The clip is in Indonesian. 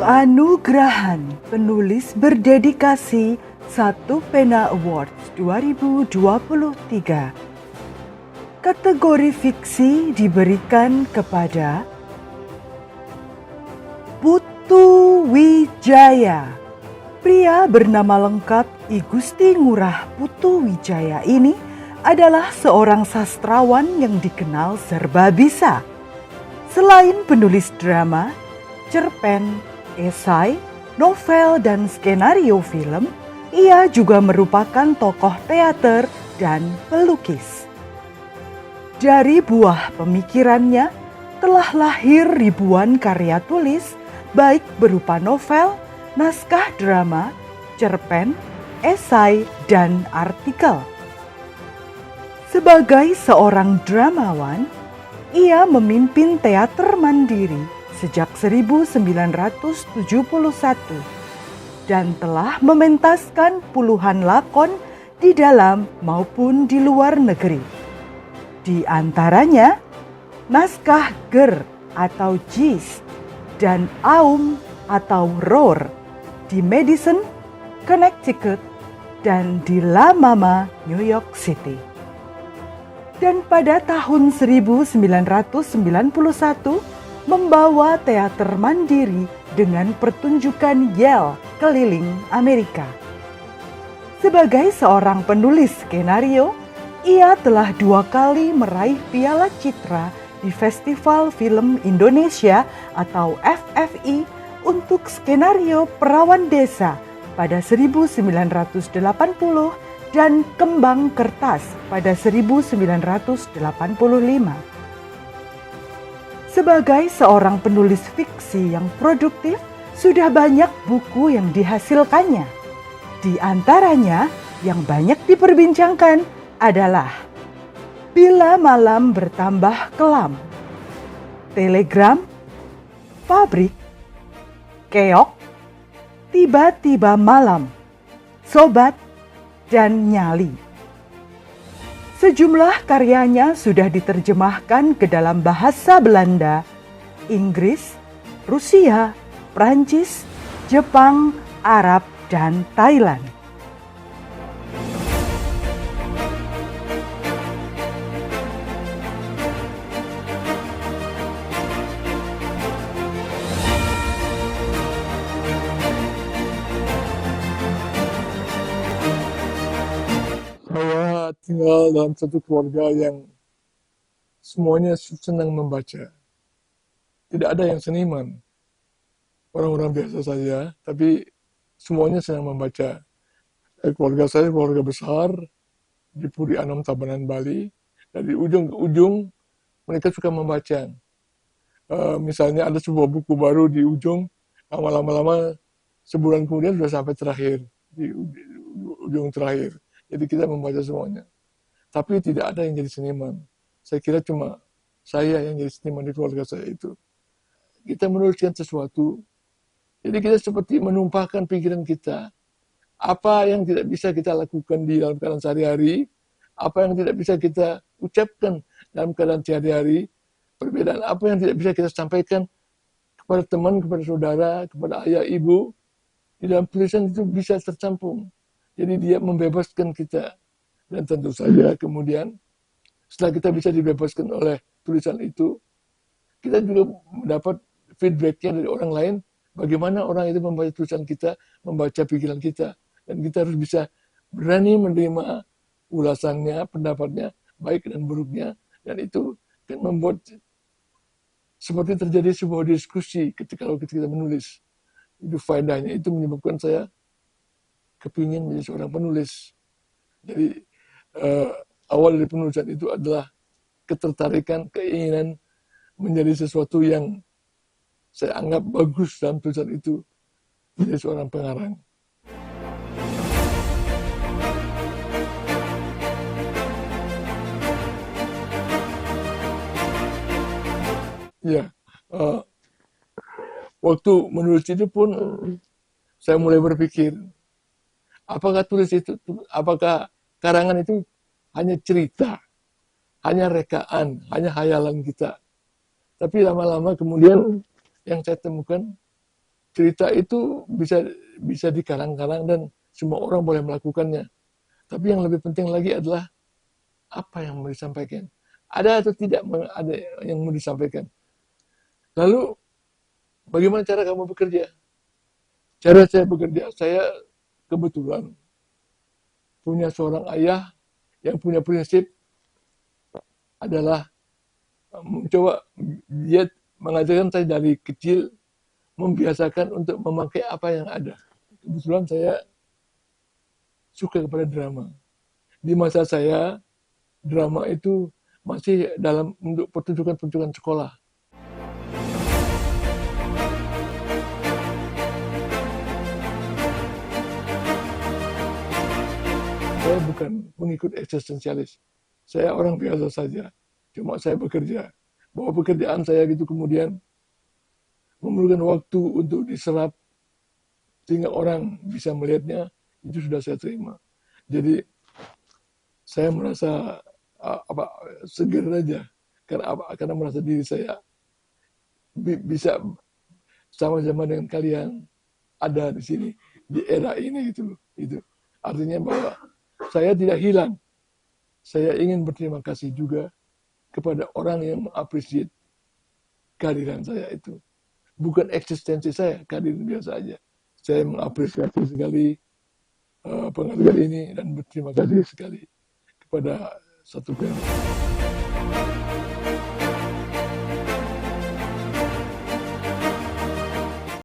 Penganugerahan penulis berdedikasi 1 Pena Awards 2023. Kategori fiksi diberikan kepada Putu Wijaya. Pria bernama lengkap I Gusti Ngurah Putu Wijaya ini adalah seorang sastrawan yang dikenal serba bisa. Selain penulis drama, cerpen, esai, novel, dan skenario film, ia juga merupakan tokoh teater dan pelukis. Dari buah pemikirannya telah lahir ribuan karya tulis, baik berupa novel, naskah drama, cerpen, esai, dan artikel. Sebagai seorang dramawan, ia memimpin teater mandiri sejak 1971 dan telah mementaskan puluhan lakon di dalam maupun di luar negeri. Di antaranya naskah Ger atau Jis dan Aum atau Roar di Madison, Connecticut, dan di La Mama, New York City. Dan pada tahun 1991 membawa teater mandiri dengan pertunjukan Yale keliling Amerika. Sebagai seorang penulis skenario, ia telah 2 kali meraih Piala Citra di Festival Film Indonesia atau FFI untuk skenario Perawan Desa pada 1980 dan Kembang Kertas pada 1985. Sebagai seorang penulis fiksi yang produktif, sudah banyak buku yang dihasilkannya. Di antaranya yang banyak diperbincangkan adalah Bila Malam Bertambah Kelam, Telegram, Pabrik, Keok, Tiba-tiba Malam, Sobat, dan Nyali. Sejumlah karyanya sudah diterjemahkan ke dalam bahasa Belanda, Inggris, Rusia, Prancis, Jepang, Arab, dan Thailand. Saya tinggal dalam satu keluarga yang semuanya senang membaca. Tidak ada yang seniman. Orang-orang biasa saja, tapi semuanya senang membaca. Keluarga saya keluarga besar di Puri Anom, Tabanan, Bali. Dari ujung ke ujung mereka suka membaca. Misalnya ada sebuah buku baru di ujung, lama-lama sebulan kemudian sudah sampai terakhir, di ujung terakhir. Jadi kita membaca semuanya. Tapi tidak ada yang jadi seniman. Saya kira cuma saya yang jadi seniman di keluarga saya itu. Kita menuliskan sesuatu. Jadi kita seperti menumpahkan pikiran kita. Apa yang tidak bisa kita lakukan di dalam keadaan sehari-hari. Apa yang tidak bisa kita ucapkan dalam keadaan sehari-hari. Perbedaan apa yang tidak bisa kita sampaikan kepada teman, kepada saudara, kepada ayah, ibu. Di dalam tulisan itu bisa tercampur. Jadi dia membebaskan kita. Dan tentu saja kemudian setelah kita bisa dibebaskan oleh tulisan itu, kita juga mendapat feedbacknya dari orang lain. Bagaimana orang itu membaca tulisan kita, membaca pikiran kita. Dan kita harus bisa berani menerima ulasannya, pendapatnya, baik dan buruknya. Dan itu kan membuat seperti terjadi sebuah diskusi ketika kita menulis. Itu faedahnya, itu menyebabkan saya kepingin menjadi seorang penulis. Jadi awal dari penulisan itu adalah ketertarikan, keinginan menjadi sesuatu yang saya anggap bagus dalam tulisan itu, menjadi seorang pengarang. Ya, waktu menulis itu pun saya mulai berpikir, apakah karangan itu hanya cerita, hanya rekaan, hanya hayalan kita. Tapi lama-lama kemudian yang saya temukan cerita itu bisa dikarang-karang dan semua orang boleh melakukannya. Tapi yang lebih penting lagi adalah apa yang mau disampaikan. Ada atau tidak ada yang mau disampaikan. Lalu bagaimana cara kamu bekerja? Cara saya bekerja, saya kebetulan punya seorang ayah yang punya prinsip adalah mencoba, dia mengajarkan saya dari kecil, membiasakan untuk memakai apa yang ada. Kebetulan saya suka kepada drama. Di masa saya, drama itu masih dalam untuk pertunjukan-pertunjukan sekolah. Saya bukan pengikut eksistensialis. Saya orang biasa saja. Cuma saya bekerja. Bahwa pekerjaan saya gitu kemudian memerlukan waktu untuk diserap sehingga orang bisa melihatnya, itu sudah saya terima. Jadi saya merasa seger aja karena merasa diri saya bisa sama-sama dengan kalian ada di sini di era ini gitu loh. Itu artinya bahwa saya tidak hilang. Saya ingin berterima kasih juga kepada orang yang mengapresiasi kehadiran saya itu. Bukan eksistensi saya, kehadiran biasa aja. Saya mengapresiasi sekali penghargaan ini dan berterima kasih sekali kepada satu pihak.